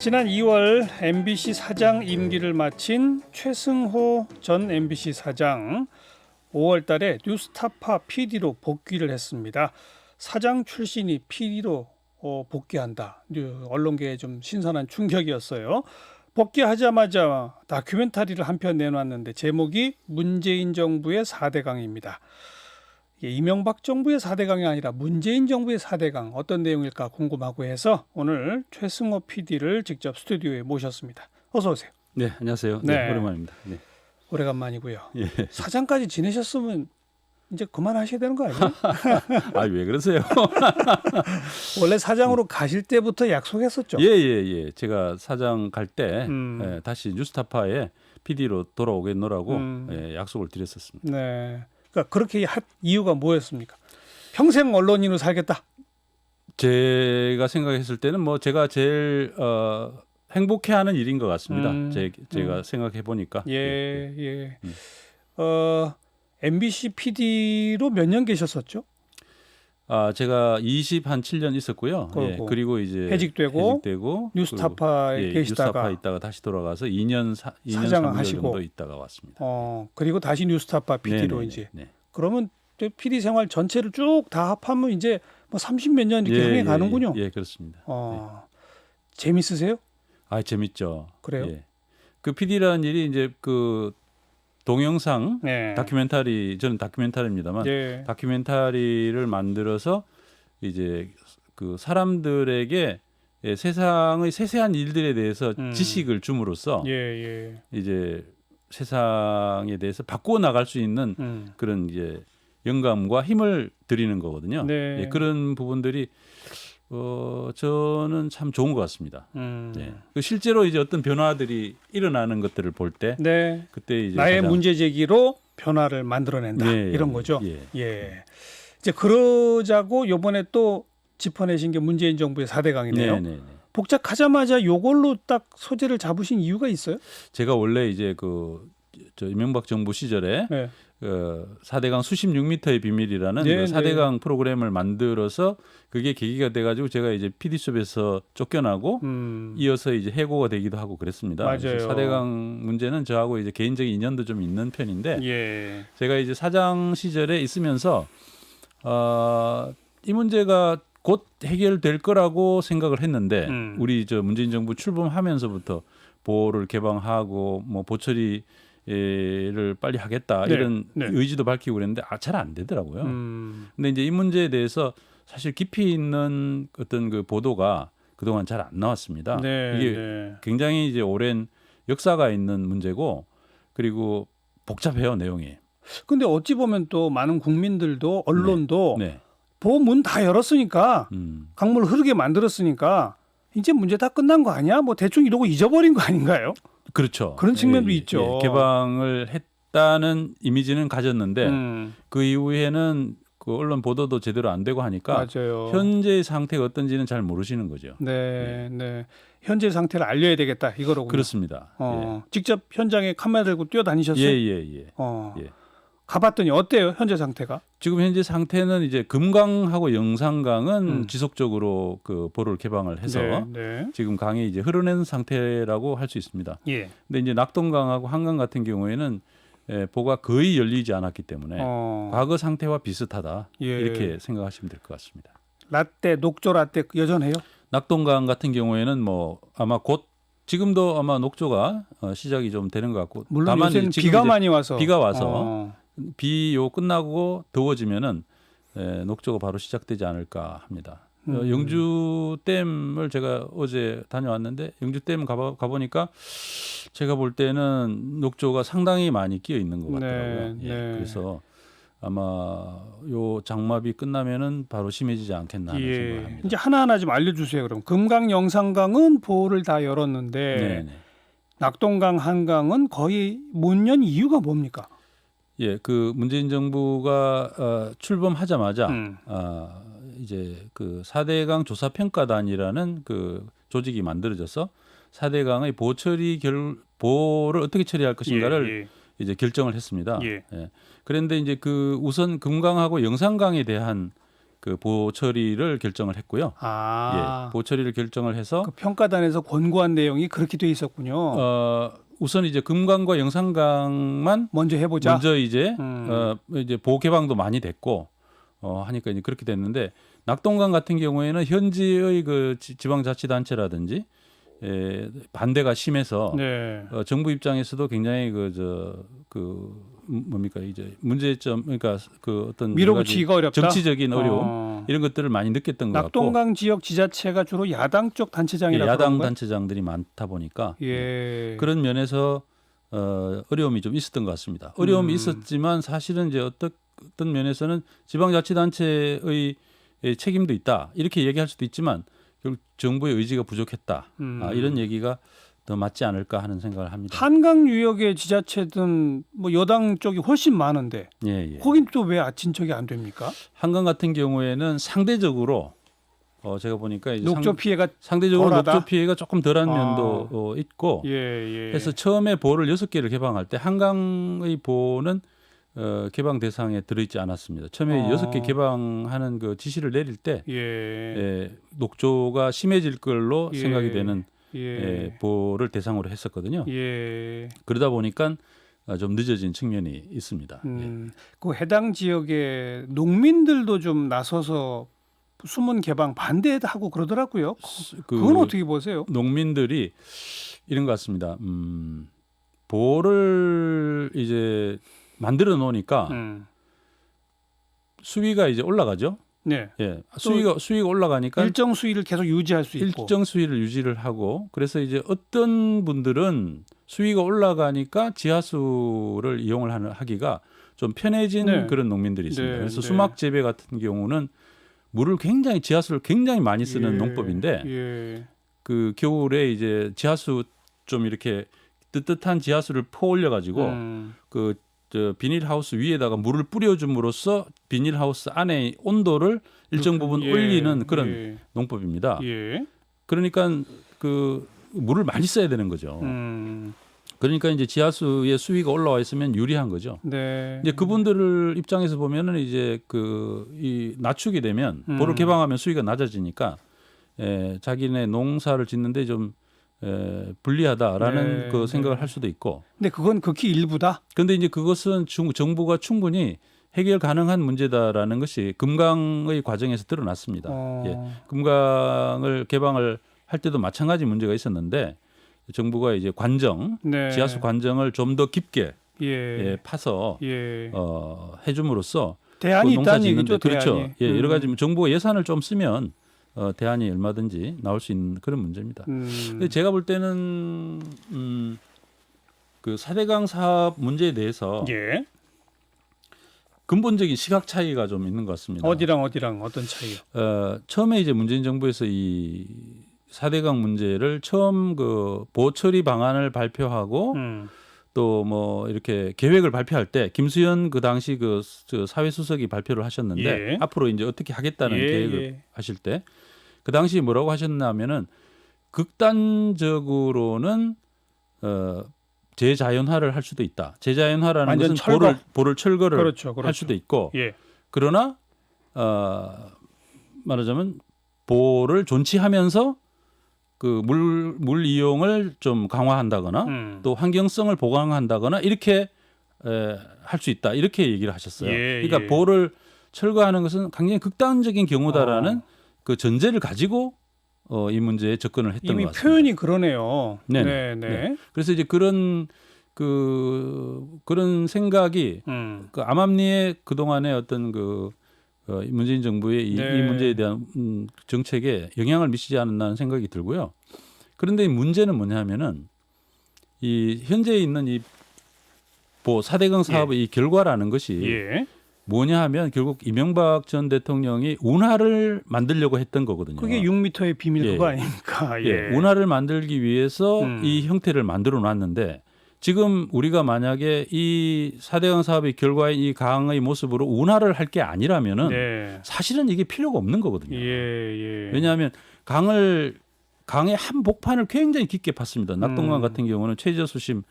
지난 2월 MBC 사장 임기를 마친 최승호 전 MBC 사장 5월 달에 뉴스타파 PD로 복귀를 했습니다. 사장 출신이 PD로 복귀한다. 언론계에 좀 신선한 충격이었어요. 복귀하자마자 다큐멘터리를 한 편 내놨는데 제목이 문재인 정부의 4대강입니다. 이명박 정부의 4대강이 아니라 문재인 정부의 4대강 어떤 내용일까 궁금하고 해서 오늘 최승호 PD를 직접 스튜디오에 모셨습니다. 어서 오세요. 네, 안녕하세요. 네. 네, 오랜만입니다. 네. 오래간만이고요. 예. 사장까지 지내셨으면 이제 그만하셔야 되는 거 아니에요? 아, 왜 그러세요? 원래 사장으로 가실 때부터 약속했었죠. 예. 제가 사장 갈 때 다시 뉴스타파에 PD로 돌아오겠노라고 약속을 드렸었습니다. 네. 그러니까 그렇게 할 이유가 뭐였습니까? 평생 언론인으로 살겠다. 제가 생각했을 때는 뭐 제가 제일 행복해하는 일인 것 같습니다. 제가 생각해 보니까. 예. MBC PD로 몇 년 계셨었죠? 제가 27년 있었고요. 그리고 이제 해직되고 뉴스타파에 계시다가 뉴스타파에 있다가 다시 돌아가서 2년 사장을 3개월 하시고 정도 있다가 왔습니다. 그리고 다시 뉴스타파 PD로 이제. 그러면 PD 생활 전체를 쭉 다 합하면 이제 뭐 30몇 년 이렇게 향해 가는군요. 예, 그렇습니다. 재밌으세요? 아, 재밌죠. 그래요? 예. 그 PD라는 일이 이제 그 동영상 다큐멘터리, 저는 다큐멘터리입니다만 다큐멘터리를 만들어서 이제 그 사람들에게 세상의 세세한 일들에 대해서 지식을 줌으로써 이제 세상에 대해서 바꾸어 나갈 수 있는 그런 이제 영감과 힘을 드리는 거거든요. 그런 부분들이 저는 참 좋은 것 같습니다. 실제로 이제 어떤 변화들이 일어나는 것들을 볼 때, 그때 이제 나의 문제 제기로 변화를 만들어낸다 이런 거죠. 이제 그러자고 이번에 또 짚어내신 게 문재인 정부의 4대강이네요. 복작하자마자 요걸로 딱 소재를 잡으신 이유가 있어요? 제가 원래 이제 저 이명박 정부 시절에 4대강 수십 6m의 비밀이라는 그 4대강 프로그램을 만들어서 그게 계기가 돼가지고 제가 이제 PD수업에서 쫓겨나고 이어서 이제 해고가 되기도 하고 그랬습니다. 맞아요. 그래서 4대강 문제는 저하고 이제 개인적인 인연도 좀 있는 편인데 제가 이제 사장 시절에 있으면서 이 문제가 곧 해결될 거라고 생각을 했는데 우리 저 문재인 정부 출범하면서부터 보호를 개방하고 뭐 보처리 를 빨리 하겠다 이런 의지도 밝히고 그랬는데 잘 안 되더라고요. 근데 이제 이 문제에 대해서 사실 깊이 있는 어떤 그 보도가 그동안 잘 안 나왔습니다. 이게 굉장히 이제 오랜 역사가 있는 문제고 그리고 복잡해요, 내용이. 근데 어찌 보면 또 많은 국민들도 언론도 보호 문 다 열었으니까 강물 흐르게 만들었으니까 이제 문제 다 끝난 거 아니야? 뭐 대충 이러고 잊어버린 거 아닌가요? 그렇죠. 그런 측면도 있죠. 개방을 했다는 이미지는 가졌는데 그 이후에는 그 언론 보도도 제대로 안 되고 하니까 현재의 상태가 어떤지는 잘 모르시는 거죠. 현재 상태를 알려야 되겠다 이거로군요. 그렇습니다. 직접 현장에 카메라 들고 뛰어다니셨어요? 예. 가봤더니 어때요? 현재 상태가? 지금 현재 상태는 이제 금강하고 영산강은 지속적으로 그 보를 개방을 해서 지금 강이 이제 흐르는 상태라고 할 수 있습니다. 근데 이제 낙동강하고 한강 같은 경우에는 보가 거의 열리지 않았기 때문에 과거 상태와 비슷하다 이렇게 생각하시면 될 것 같습니다. 라떼, 녹조 라떼 여전해요? 낙동강 같은 경우에는 뭐 아마 곧 지금도 아마 녹조가 시작이 좀 되는 것 같고 물론 다만 요새는 비가 많이 와서 비 요 끝나고 더워지면은 녹조가 바로 시작되지 않을까 합니다. 영주댐을 제가 어제 다녀왔는데 영주댐 가보니까 제가 볼 때는 녹조가 상당히 많이 끼어 있는 것 같더라고요. 그래서 아마 요 장마비 끝나면은 바로 심해지지 않겠나 하는 생각합니다. 이제 하나하나 좀 알려주세요. 그럼 금강, 영산강은 보호를 다 열었는데 낙동강, 한강은 거의 못 연 이유가 뭡니까? 그 문재인 정부가 출범하자마자 이제 그 4대강 조사평가단이라는 그 조직이 만들어져서 4대강의 보호를 어떻게 처리할 것인가를 이제 결정을 했습니다. 그런데 이제 그 우선 금강하고 영산강에 대한 그 보호 처리를 결정을 했고요. 예, 보호 처리를 결정을 해서 그 평가단에서 권고한 내용이 그렇게 돼 있었군요. 우선 이제 금강과 영산강만 먼저 해보자. 먼저 이제 보호 개방도 많이 됐고 하니까 이제 그렇게 됐는데 낙동강 같은 경우에는 현지의 그 지방자치단체라든지 반대가 심해서 네. 정부 입장에서도 굉장히 뭡니까 이제 문제점 그러니까 그 어떤 밀어붙이기가 어렵다. 정치적인 어려움 이런 것들을 많이 느꼈던 것 같고 낙동강 지역 지자체가 주로 야당 쪽 단체장이라고 야당 단체장들이 많다 보니까 그런 면에서 어려움이 좀 있었던 것 같습니다. 어려움이 있었지만 사실은 이제 어떤 면에서는 지방자치단체의 책임도 있다 이렇게 얘기할 수도 있지만 결국 정부의 의지가 부족했다 이런 얘기가 더 맞지 않을까 하는 생각을 합니다. 한강 유역의 지자체든 뭐 여당 쪽이 훨씬 많은데 거긴 또 왜 진척이 안 됩니까? 한강 같은 경우에는 상대적으로 제가 보니까 이제 녹조 피해가 상대적으로 덜하다? 녹조 피해가 조금 덜한 면도 있고 그래서 처음에 보호를 6개를 개방할 때 한강의 보호는 개방 대상에 들어있지 않았습니다. 처음에 6개 개방하는 그 지시를 내릴 때 녹조가 심해질 걸로 생각이 되는 보호를 대상으로 했었거든요. 그러다 보니까 좀 늦어진 측면이 있습니다. 그 해당 지역의 농민들도 좀 나서서 수문 개방 반대하고 그러더라고요. 그건 어떻게 보세요? 농민들이 이런 것 같습니다. 보호를 이제 만들어 놓으니까 수위가 이제 올라가죠. 네. 수위가 올라가니까 일정 수위를 계속 유지할 수 있고 일정 수위를 유지를 하고 그래서 이제 어떤 분들은 수위가 올라가니까 지하수를 이용을 하기가 좀 편해진 그런 농민들이 있습니다. 그래서 수막 재배 같은 경우는 물을 지하수를 굉장히 많이 쓰는 농법인데 그 겨울에 이제 지하수 좀 이렇게 뜨뜻한 지하수를 퍼올려 가지고 비닐하우스 위에다가 물을 뿌려줌으로써 비닐하우스 안에 온도를 일정 부분 올리는 그런 농법입니다. 그러니까 그 물을 많이 써야 되는 거죠. 그러니까 이제 지하수의 수위가 올라와 있으면 유리한 거죠. 이제 그분들 입장에서 보면은 이제 이 낮추게 되면 보를 개방하면 수위가 낮아지니까 자기네 농사를 짓는데 좀 불리하다라는 그 생각을 할 수도 있고. 근데 그건 극히 일부다. 그런데 이제 그것은 정부가 충분히 해결 가능한 문제다라는 것이 금강의 과정에서 드러났습니다. 금강을 개방을 할 때도 마찬가지 문제가 있었는데 정부가 이제 지하수 관정을 좀 더 깊게 파서 해줌으로써 대안이 있다는 얘기죠. 그렇죠. 여러 가지 정부가 예산을 좀 쓰면 대안이 얼마든지 나올 수 있는 그런 문제입니다. 근데 제가 볼 때는 그 4대강 사업 문제에 대해서 근본적인 시각 차이가 좀 있는 것 같습니다. 어디랑 어떤 차이요? 처음에 이제 문재인 정부에서 이 4대강 문제를 처음 그 보호 처리 방안을 발표하고 또 뭐 이렇게 계획을 발표할 때 김수현 그 당시 그 사회수석이 발표를 하셨는데 앞으로 이제 어떻게 하겠다는 계획을 하실 때 그 당시 뭐라고 하셨냐면은 극단적으로는 재자연화를 할 수도 있다. 재자연화라는 것은 보를 철거를 할 수도 있고 그러나 말하자면 보를 존치하면서 그 물 이용을 좀 강화한다거나 또 환경성을 보강한다거나 이렇게 할 수 있다 이렇게 얘기를 하셨어요. 그러니까 보를 철거하는 것은 굉장히 극단적인 경우다라는 그 전제를 가지고 이 문제에 접근을 했던 것 같습니다. 이미 표현이 그러네요. 네. 그래서 이제 그런 생각이 그 암암리의 그 동안의 어떤 문재인 정부의 이 문제에 대한 정책에 영향을 미치지 않았나 하는 생각이 들고요. 그런데 이 문제는 뭐냐면은 이 현재 있는 이 4대강 사업의 이 결과라는 것이 뭐냐 하면 결국 이명박 전 대통령이 운하를 만들려고 했던 거거든요. 그게 6m의 비밀 그거 아닙니까? 운하를 만들기 위해서 이 형태를 만들어 놨는데 지금 우리가 만약에 이 4대강 사업의 결과인 이 강의 모습으로 운하를 할 게 아니라면은 사실은 이게 필요가 없는 거거든요. 왜냐하면 강의 한복판을 굉장히 깊게 팠습니다. 낙동강 같은 경우는 최저 수심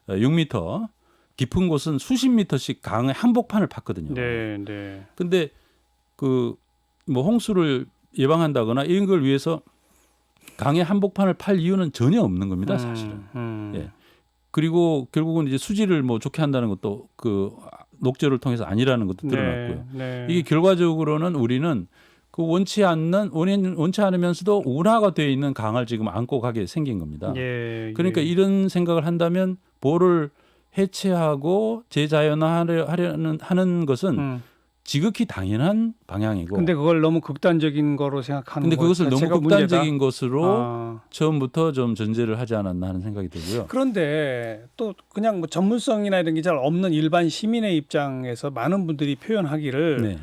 6m, 깊은 곳은 수십 미터씩 강의 한복판을 팠거든요. 근데 그 뭐 홍수를 예방한다거나 이런 걸 위해서 강의 한복판을 팔 이유는 전혀 없는 겁니다, 사실은. 예. 그리고 결국은 이제 수질을 뭐 좋게 한다는 것도 그 녹조를 통해서 아니라는 것도 드러났고요. 네. 이게 결과적으로는 우리는 그 원치 않으면서도 운하가 되어 있는 강을 지금 안고 가게 생긴 겁니다. 그러니까 이런 생각을 한다면 보를 해체하고 재자연화하는 것은 지극히 당연한 방향이고. 근데 그걸 너무 극단적인 거로 생각하는 근데 그것을 너무 극단적인 문제다? 것으로 처음부터 좀 전제를 하지 않았나 하는 생각이 들고요. 그런데 또 그냥 뭐 전문성이나 이런 게 잘 없는 일반 시민의 입장에서 많은 분들이 표현하기를 네.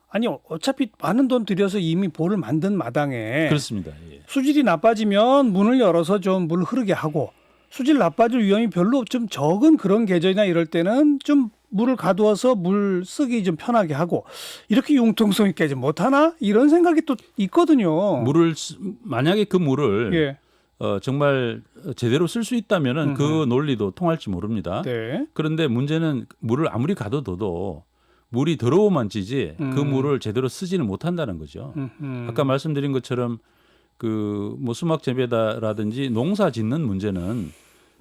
아니 어차피 많은 돈 들여서 이미 보를 만든 마당에 그렇습니다. 예. 수질이 나빠지면 문을 열어서 좀 물 흐르게 하고 수질 나빠질 위험이 별로 좀 적은 그런 계절이나 이럴 때는 좀 물을 가두어서 물 쓰기 좀 편하게 하고 이렇게 융통성 있게 하지 못하나 이런 생각이 또 있거든요. 만약에 그 물을 정말 제대로 쓸 수 있다면은 그 논리도 통할지 모릅니다. 네. 그런데 문제는 물을 아무리 가둬둬도 물이 더러워만 지지 그 물을 제대로 쓰지는 못한다는 거죠. 아까 말씀드린 것처럼 그 뭐 수막 재배다라든지 농사 짓는 문제는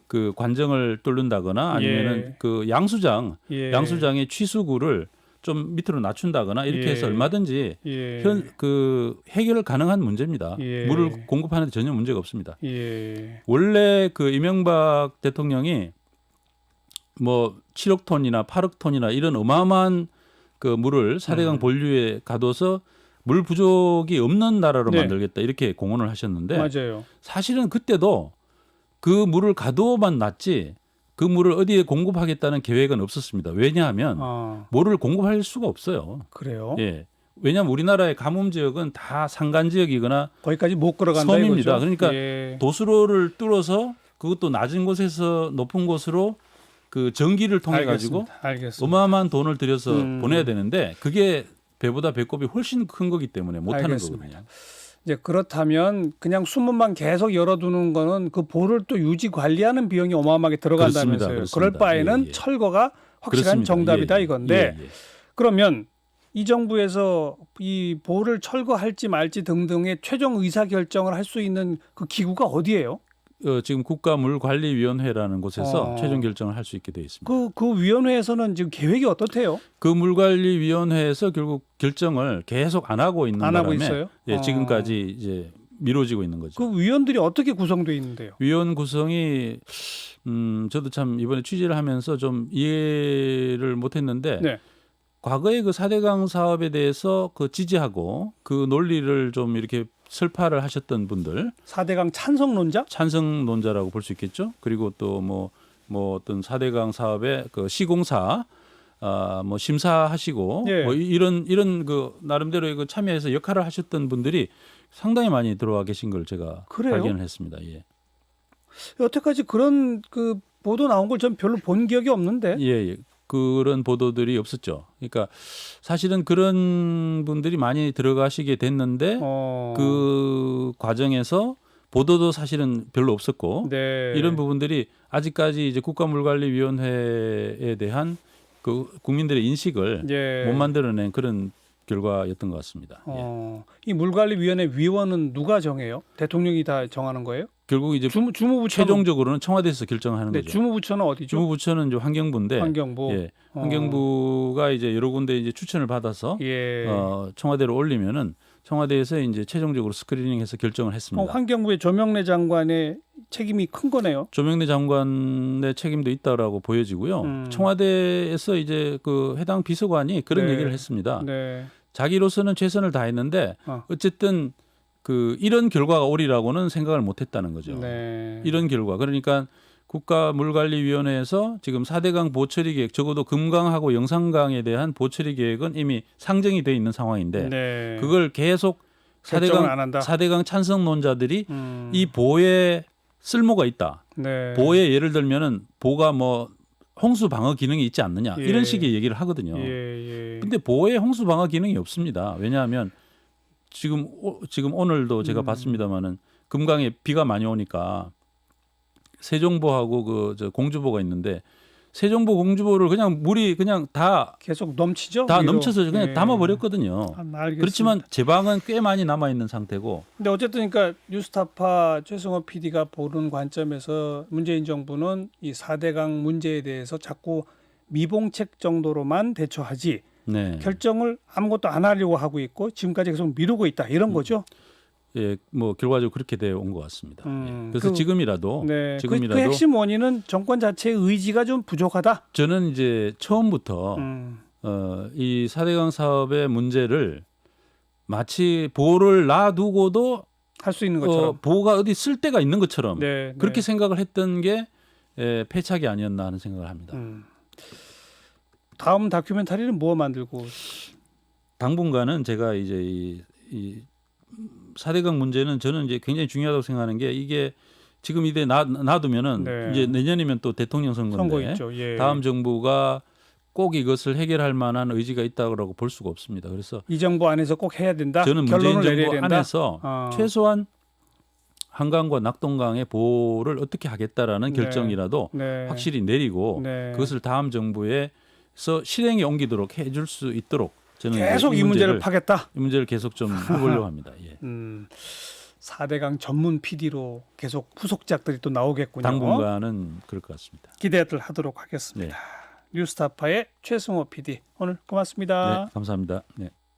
그 관정을 뚫는다거나 아니면은 그 양수장의 취수구를 좀 밑으로 낮춘다거나 이렇게 해서 얼마든지 그 해결 가능한 문제입니다. 물을 공급하는 데 전혀 문제가 없습니다. 원래 그 이명박 대통령이 뭐 7억 톤이나 8억 톤이나 이런 어마어마한 그 물을 4대강 본류에 가둬서 물 부족이 없는 나라로 만들겠다 이렇게 공언을 하셨는데 맞아요. 사실은 그때도 그 물을 가둬만 놨지 그 물을 어디에 공급하겠다는 계획은 없었습니다. 왜냐하면 물을 공급할 수가 없어요. 그래요? 예. 왜냐하면 우리나라의 가뭄 지역은 다 산간 지역이거나 거기까지 못 걸어간다 섬입니다. 이거죠? 그러니까 도수로를 뚫어서 그것도 낮은 곳에서 높은 곳으로 그 전기를 통해 가지고 어마어마한 돈을 들여서 보내야 되는데 그게 배보다 배꼽이 훨씬 큰 거기 때문에 못하는 거거든요. 이제 그렇다면 그냥 수문만 계속 열어두는 거는 그 보를 또 유지 관리하는 비용이 어마어마하게 들어간다면서요. 그렇습니다. 그럴 바에는 철거가 확실한 그렇습니다. 정답이다 이건데 그러면 이 정부에서 이 보를 철거할지 말지 등등의 최종 의사 결정을 할 수 있는 그 기구가 어디예요? 지금 국가물관리위원회라는 곳에서 최종 결정을 할 수 있게 되어 있습니다. 그 위원회에서는 지금 계획이 어떻대요? 그 물관리위원회에서 결국 결정을 계속 안 하고 있는 바람에 있어요? 지금까지 이제 미뤄지고 있는 거죠. 그 위원들이 어떻게 구성되어 있는데요? 위원 구성이 저도 참 이번에 취재를 하면서 좀 이해를 못했는데 과거에 그 4대강 사업에 대해서 그 지지하고 그 논리를 좀 이렇게 설파를 하셨던 분들 4대강 찬성론자라고 볼 수 있겠죠. 그리고 또 뭐 어떤 4대강 사업의 그 시공사 뭐 심사하시고 뭐 이런 그 나름대로 그 참여해서 역할을 하셨던 분들이 상당히 많이 들어와 계신 걸 제가 발견을 했습니다. 예. 여태까지 그런 그 보도 나온 걸 전 별로 본 기억이 없는데. 예. 그런 보도들이 없었죠. 그러니까 사실은 그런 분들이 많이 들어가시게 됐는데 그 과정에서 보도도 사실은 별로 없었고 이런 부분들이 아직까지 이제 국가물관리위원회에 대한 그 국민들의 인식을 못 만들어낸 그런 결과였던 것 같습니다. 이 물관리위원회 위원은 누가 정해요? 대통령이 다 정하는 거예요? 결국 이제 주무부처는 최종적으로는 청와대에서 결정하는 거죠. 주무부처는 어디죠? 주무부처는 이제 환경부인데, 환경부. 환경부가 이제 여러 군데 이제 추천을 받아서 청와대로 올리면은 청와대에서 이제 최종적으로 스크리닝해서 결정을 했습니다. 환경부의 조명래 장관의 책임이 큰 거네요. 조명래 장관의 책임도 있다라고 보여지고요. 청와대에서 이제 그 해당 비서관이 그런 얘기를 했습니다. 자기로서는 최선을 다했는데 어쨌든 그 이런 결과가 오리라고는 생각을 못했다는 거죠. 이런 결과. 그러니까 국가물관리위원회에서 지금 4대강 보처리 계획, 적어도 금강하고 영산강에 대한 보처리 계획은 이미 상정이 돼 있는 상황인데 그걸 계속 4대강 찬성론자들이 이 보에 쓸모가 있다. 보에 예를 들면은 보가 뭐 홍수 방어 기능이 있지 않느냐 이런 식의 얘기를 하거든요. 근데 보에 홍수 방어 기능이 없습니다. 왜냐하면 지금 오늘도 제가 봤습니다마는 금강에 비가 많이 오니까 세종보하고 저 공주보가 있는데 새 정보 공주보를 그냥 물이 그냥 다 계속 넘치죠. 위로. 위로. 넘쳐서 그냥 예. 담아버렸거든요. 알겠습니다. 그렇지만 제방은 꽤 많이 남아 있는 상태고. 근데 어쨌든 그러니까 뉴스타파 최승호 PD가 보는 관점에서 문재인 정부는 이 4대강 문제에 대해서 자꾸 미봉책 정도로만 대처하지 네. 결정을 아무것도 안 하려고 하고 있고 지금까지 계속 미루고 있다 이런 거죠. 예, 뭐 결과적으로 그렇게 되어 온 것 같습니다. 예. 그래서 그 지금이라도 네, 그 핵심 원인은 정권 자체의 의지가 좀 부족하다. 저는 이제 처음부터 이 4대강 사업의 문제를 마치 보호를 놔두고도 할 수 있는 것처럼 보호가 어디 쓸 데가 있는 것처럼 네, 그렇게 생각을 했던 게 패착이 아니었나 하는 생각을 합니다. 다음 다큐멘터리는 뭐 만들고? 당분간은 제가 이제 이 4대강 문제는 저는 이제 굉장히 중요하다고 생각하는 게 이게 지금 이대 놔두면은 네. 이제 내년이면 또 대통령 선거 선거인데 있죠. 예. 다음 정부가 꼭 이것을 해결할 만한 의지가 있다고 볼 수가 없습니다. 그래서 이 정부 안에서 꼭 해야 된다. 저는 문재인 결론을 내려야 정부 된다. 안에서 최소한 한강과 낙동강의 보호를 어떻게 하겠다라는 네. 결정이라도 네. 확실히 내리고 네. 그것을 다음 정부에서 실행에 옮기도록 해줄 수 있도록 저는 계속 이 문제를 파겠다. 이 문제를 계속 좀 해보려고 합니다. 예. 4대강 전문 PD로 계속 후속작들이 또 나오겠군요. 당분간은 그럴 것 같습니다. 기대를 하도록 하겠습니다. 네. 뉴스타파의 최승호 PD 오늘 고맙습니다. 네, 감사합니다. 네.